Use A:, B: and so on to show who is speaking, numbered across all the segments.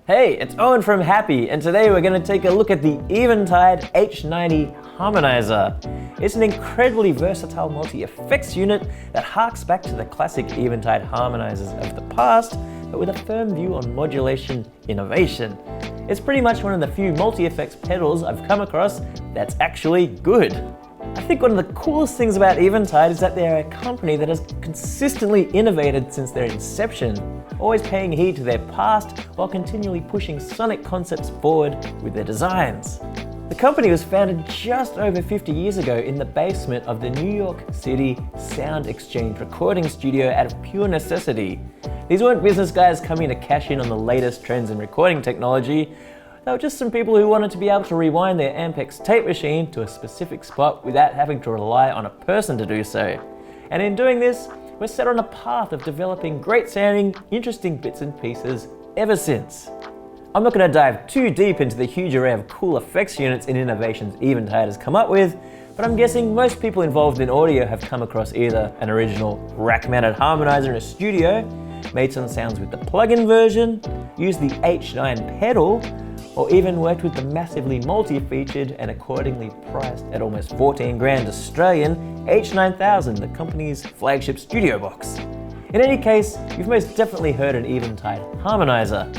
A: Hey, it's Owen from Happy, and today we're going to take a look at the Eventide H90 Harmonizer. It's an incredibly versatile multi-effects unit that harks back to the classic Eventide Harmonizers of the past, but with a firm view on modulation innovation. It's pretty much one of the few multi-effects pedals I've come across that's actually good. I think one of the coolest things about Eventide is that they're a company that has consistently innovated since their inception, always paying heed to their past while continually pushing sonic concepts forward with their designs. The company was founded just over 50 years ago in the basement of the New York City Sound Exchange recording studio out of pure necessity. These weren't business guys coming to cash in on the latest trends in recording technology. They were just some people who wanted to be able to rewind their Ampex tape machine to a specific spot without having to rely on a person to do so. And in doing this, we're set on a path of developing great sounding, interesting bits and pieces ever since. I'm not going to dive too deep into the huge array of cool effects units and innovations Eventide has come up with, but I'm guessing most people involved in audio have come across either an original rack-mounted harmonizer in a studio, made some sounds with the plug-in version, used the H9 pedal, or even worked with the massively multi-featured and accordingly priced at almost 14 grand Australian H9000, the company's flagship studio box. In any case, you've most definitely heard an Eventide Harmonizer.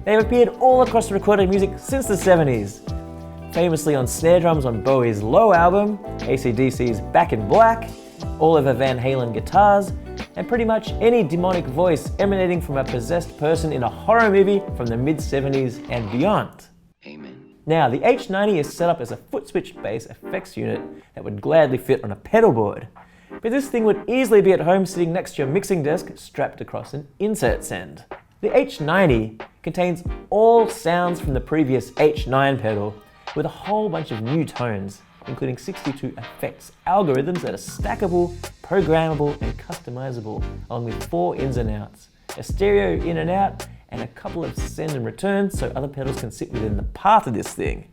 A: They've appeared all across recorded music since the 70s, famously on snare drums on Bowie's Low album, AC/DC's Back in Black, Oliver Van Halen guitars, and pretty much any demonic voice emanating from a possessed person in a horror movie from the mid-70s and beyond.
B: Amen.
A: Now, the H90 is set up as a foot switch bass effects unit that would gladly fit on a pedal board. But this thing would easily be at home sitting next to your mixing desk strapped across an insert send. The H90 contains all sounds from the previous H9 pedal with a whole bunch of new tones, including 62 effects algorithms that are stackable, programmable, and customizable, along with 4 ins and outs, a stereo in and out, and a couple of send and return so other pedals can sit within the path of this thing.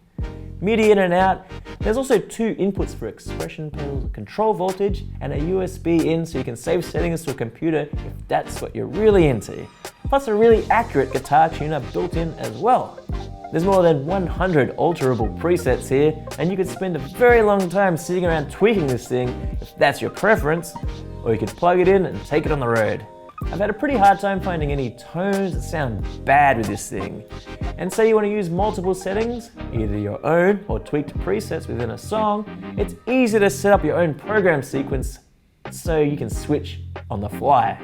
A: MIDI in and out, there's also 2 inputs for expression pedals, control voltage, and a USB in so you can save settings to a computer if that's what you're really into. Plus a really accurate guitar tuner built in as well. There's more than 100 alterable presets here, and you could spend a very long time sitting around tweaking this thing if that's your preference, or you could plug it in and take it on the road. I've had a pretty hard time finding any tones that sound bad with this thing. And say you want to use multiple settings, either your own or tweaked presets within a song, it's easy to set up your own program sequence so you can switch on the fly.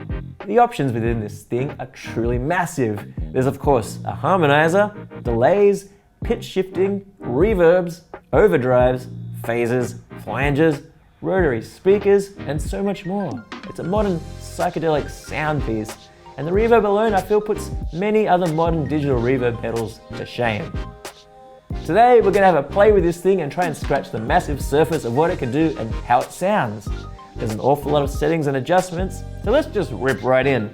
A: The options within this thing are truly massive. There's of course a harmonizer, delays, pitch shifting, reverbs, overdrives, phases, flanges, rotary speakers, and so much more. It's a modern psychedelic sound piece, and the reverb alone I feel puts many other modern digital reverb pedals to shame. Today we're going to have a play with this thing and try and scratch the massive surface of what it can do and how it sounds. There's an awful lot of settings and adjustments, so let's just rip right in.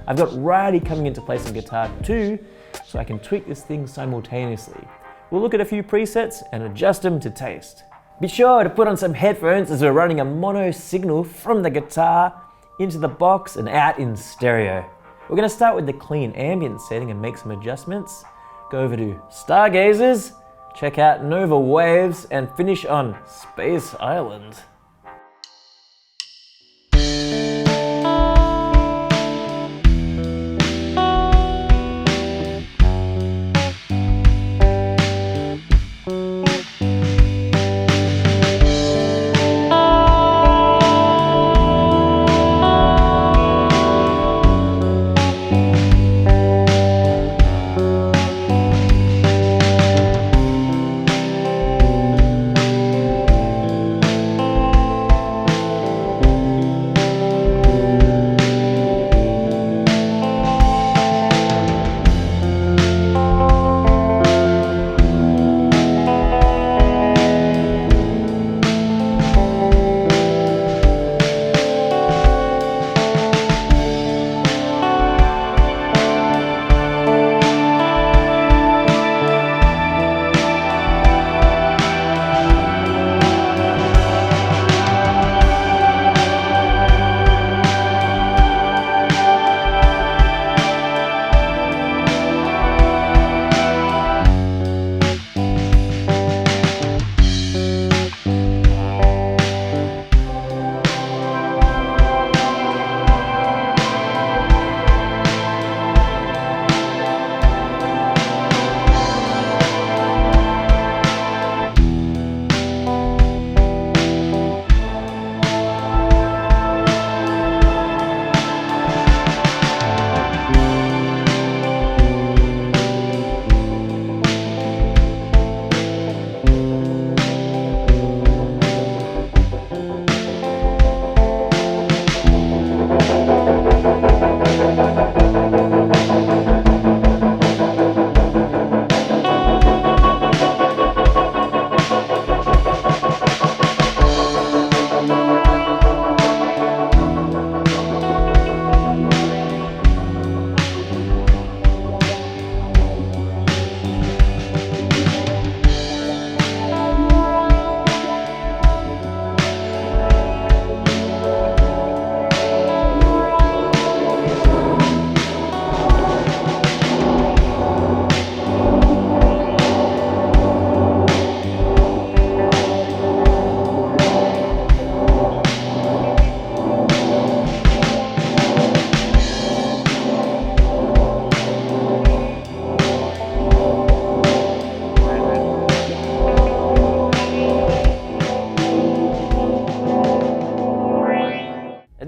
A: I've got Righty coming into place on guitar too, so I can tweak this thing simultaneously. We'll look at a few presets and adjust them to taste. Be sure to put on some headphones as we're running a mono signal from the guitar into the box and out in stereo. We're going to start with the clean ambient setting and make some adjustments. Go over to Stargazers, check out Nova Waves, and finish on Space Island.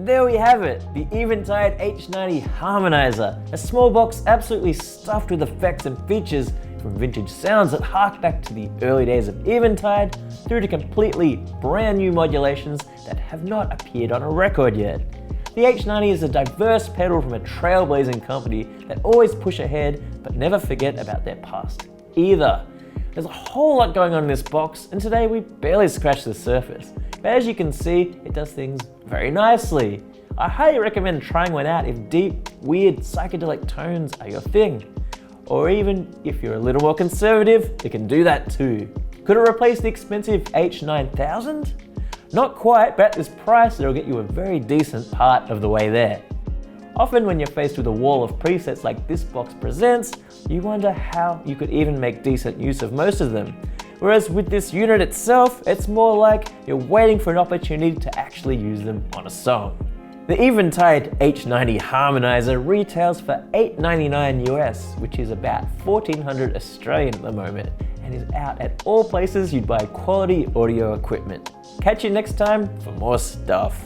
A: And there we have it, the Eventide H90 Harmonizer, a small box absolutely stuffed with effects and features from vintage sounds that hark back to the early days of Eventide through to completely brand new modulations that have not appeared on a record yet. The H90 is a diverse pedal from a trailblazing company that always push ahead but never forget about their past either. There's a whole lot going on in this box, and today we barely scratched the surface. But as you can see, it does things very nicely. I highly recommend trying one out if deep, weird, psychedelic tones are your thing. Or even if you're a little more conservative, it can do that too. Could it replace the expensive H9000? Not quite, but at this price, it'll get you a very decent part of the way there. Often when you're faced with a wall of presets like this box presents, you wonder how you could even make decent use of most of them. Whereas with this unit itself, it's more like you're waiting for an opportunity to actually use them on a song. The Eventide H90 Harmonizer retails for $8.99 US, which is about $1,400 Australian at the moment, and is out at all places you'd buy quality audio equipment. Catch you next time for more stuff.